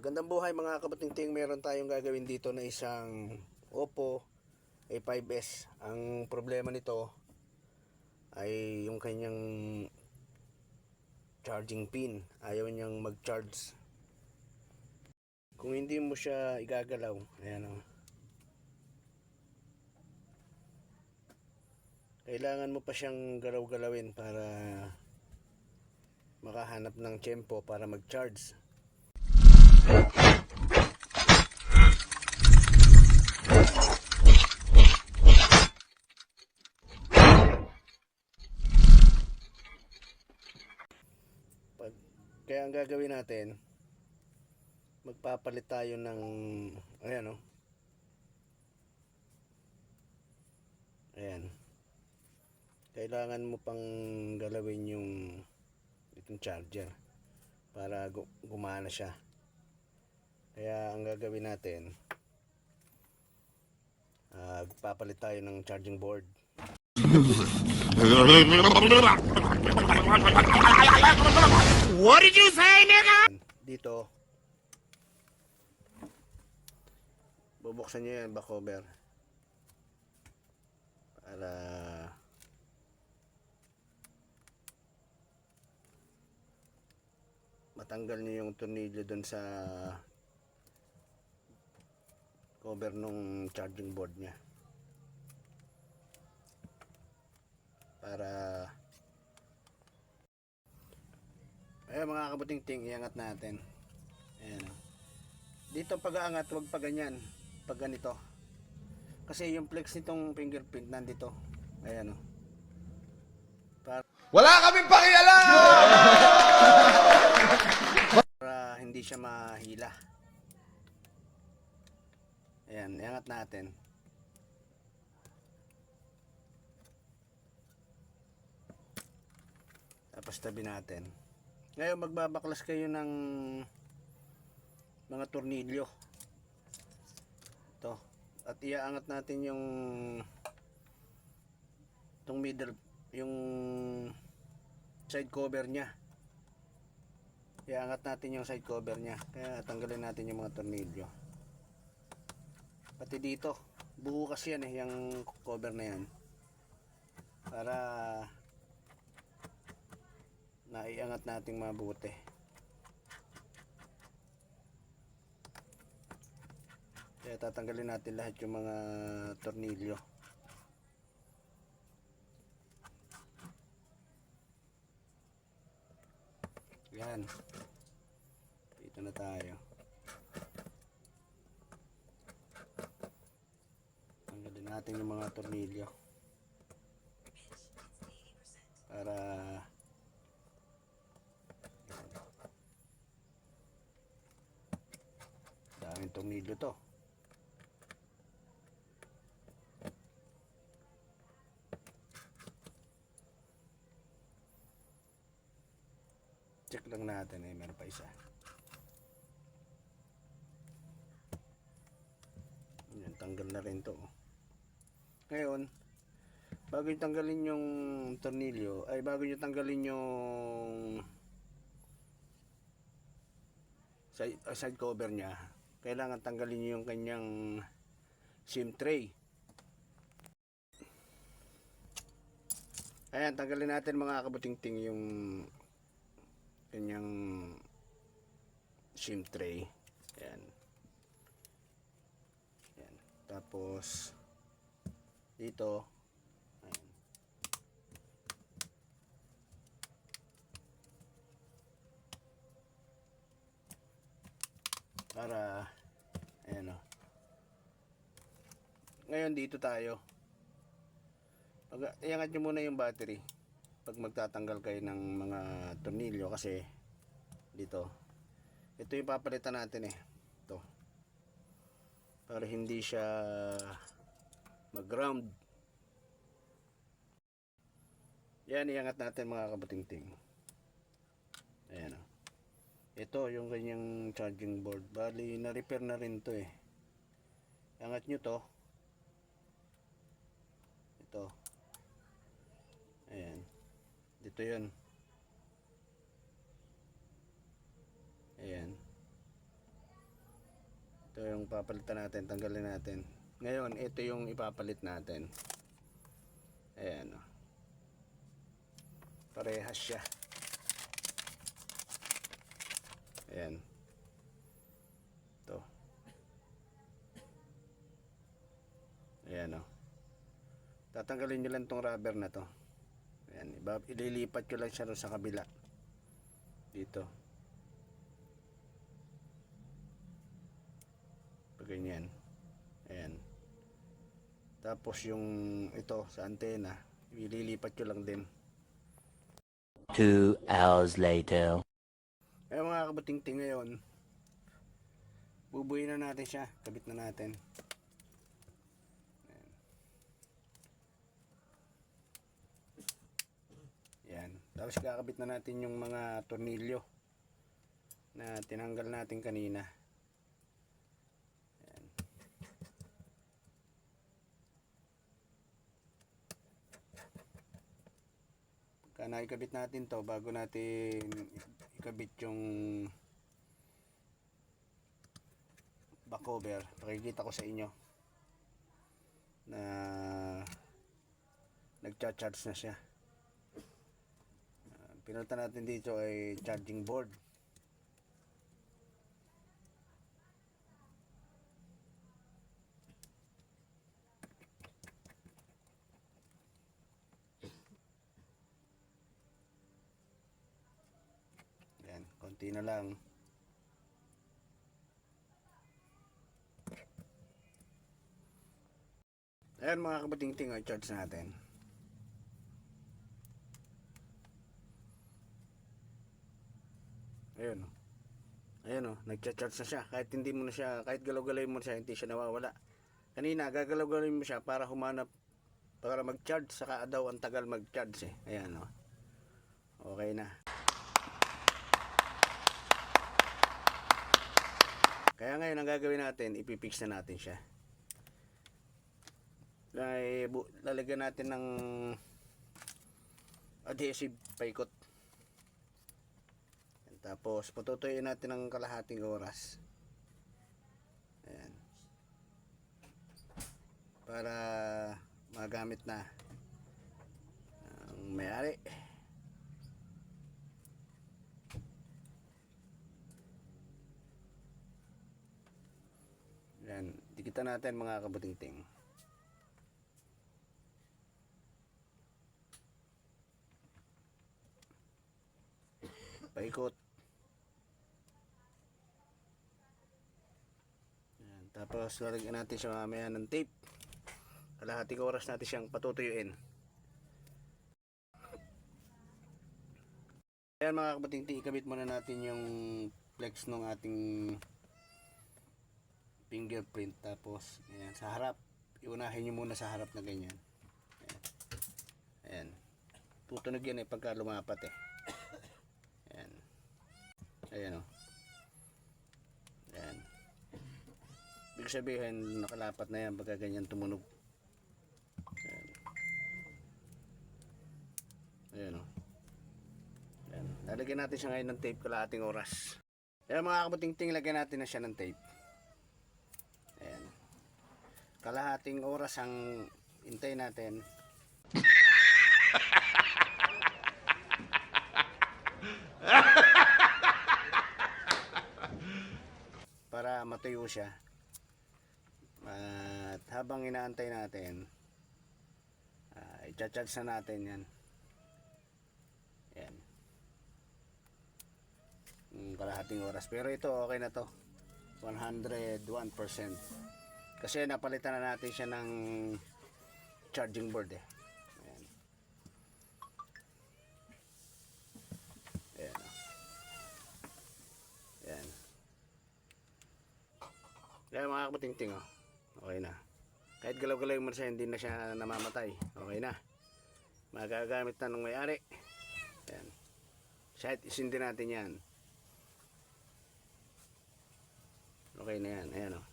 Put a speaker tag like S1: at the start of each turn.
S1: Magandang buhay mga kabatingting, meron tayong gagawin dito na isang Oppo A5s. Ang problema nito ay yung kanyang charging pin. Ayaw niyang mag-charge. Kung hindi mo siya igagalaw, ayan o. Kailangan mo pa siyang galaw-galawin para makahanap ng tiyempo para mag-charge. Kaya ang gagawin natin, magpapalit tayo ng ayan o. Ayan. Kailangan mo pang galawin yung itong charger para gumana siya. Kaya ang gagawin natin, papalit tayo ng charging board.
S2: What did you say, nigga?
S1: Dito, bubuksan nyo yan, back cover, para matanggal nyo yung tornilyo dun sa cover nung charging board nya, para ayan mga kabutingting, iangat natin. Ayan. Dito pag-aangat, huwag pa ganyan, pag ganito, kasi yung flex nitong fingerprint nandito. Ayan o.
S2: Wala kaming pakialam!
S1: Para hindi siya mahila. Ayan, iangat natin. Tapos tabi natin. Ngayon magbabaklas kayo ng mga tornilyo. Ito. At iaangat natin yung itong middle, yung side cover nya. Iaangat natin yung side cover nya. Kaya tanggalin natin yung mga tornilyo. Pati dito, buhukas yan yung cover na yan. Para naiangat nating mabuti. Kaya tatanggalin natin lahat yung mga tornilyo. Yan. Dito na tayo. Tanggalin natin yung mga tornilyo. Para daming tornilyo to. Check lang natin meron pa isa. Yan, tanggal na rin to. Ngayon, bago nyo tanggalin yung tornilyo, ay bago nyo tanggalin yung side cover nya, kailangan tanggalin nyo yung kanyang SIM tray. Ayan, tanggalin natin mga kabutingting yung kanyang SIM tray. Ayan. Ayan. Tapos dito, ayan. Para ayan o. Ngayon dito tayo. Iangat nyo muna yung battery pag magtatanggal kayo ng mga tornilyo, kasi dito, ito yung papalitan natin ito, para hindi siya mag-ground. Yan, iangat natin mga kabutingting. Ayan o. Ito yung kanyang charging board. Bali na repair na rin to Iangat nyo to. Ito. Ayan. Dito yun. Ayan. Ito yung papalitan natin, tanggalin natin. Ngayon, ito yung ipapalit natin. Ayan, oh. Parehas siya. Ayan. Ito. Ayan, oh. Tatanggalin nyo lang tong rubber na to. Ayan, ililipat ko lang siya rin sa kabila. Dito. Pag ganyan. Ayan. Tapos yung ito sa antena, ililipat ko lang din.
S3: 2 hours later.
S1: Ayan mga kabuting-ting, ngayon bubuyin na natin siya, kabit na natin. Ayan. Tapos kakabit na natin yung mga tornilyo na tinanggal natin kanina. Ayan. Pagka naikabit natin to, bago natin ikabit yung back cover, pakikita ko sa inyo na nagcha-charge na siya. Pinunta natin dito ay charging board. Yan, konti na lang. Ayan mga kabuting-ting, charge natin. Ayun, oh. Ayun, oh, nagcha-charge na siya. Kahit hindi mo na siya, kahit galaw-galawin mo siya, hindi siya nawawala. Kanina, gagalaw-galawin mo siya para humanap, para mag-charge. Saka daw ang tagal mag-charge eh. Ayan, oh. Okay na. Kaya ngayon, ang gagawin natin, ipipix na natin siya. Lalagyan natin ng adhesive paikot. Tapos patutuyuin natin ng kalahating oras. Ayan. Para magamit na ang may-ari. Ayan, dikitan natin mga kabuting-ting. Paikot. Ayan, tapos lalagyan natin siya mamaya ng tape. Kalahating oras natin siyang patutuyuin. Ayan mga kabuting-ting, ikabit muna natin yung flex ng ating fingerprint. Tapos ayan, sa harap, iunahin nyo muna sa harap na ganyan. Ayan, ayan. Tutunog yan pagka lumapat eh. Ayan. Ayan, oh. Ayan. Ibig sabihin, nakalapat na yan pagka ganyan tumunog. Ayan. Ayan, oh. Ayan. Lalagyan natin siya ngayon ng tape kalahating oras. Ayan mga kabuting-ting, lagyan natin na siya ng tape. Ayan. Kalahating oras ang hintay natin. Para matuyo siya. At habang inaantay natin, i-charge na natin yan. Yan. Kalahating oras. Pero ito okay na to. 101%. Kasi napalitan na natin siya ng charging board eh. Ayan. Ayan. Ayan. Kaya mga kabuting-ting, oh. Okay na. Kahit galaw-galaw mo siya, hindi na siya namamatay. Okay na. Magagamit na ng may-ari. Ayan. Kahit isindi natin yan. Okay na yan. Ayan, oh.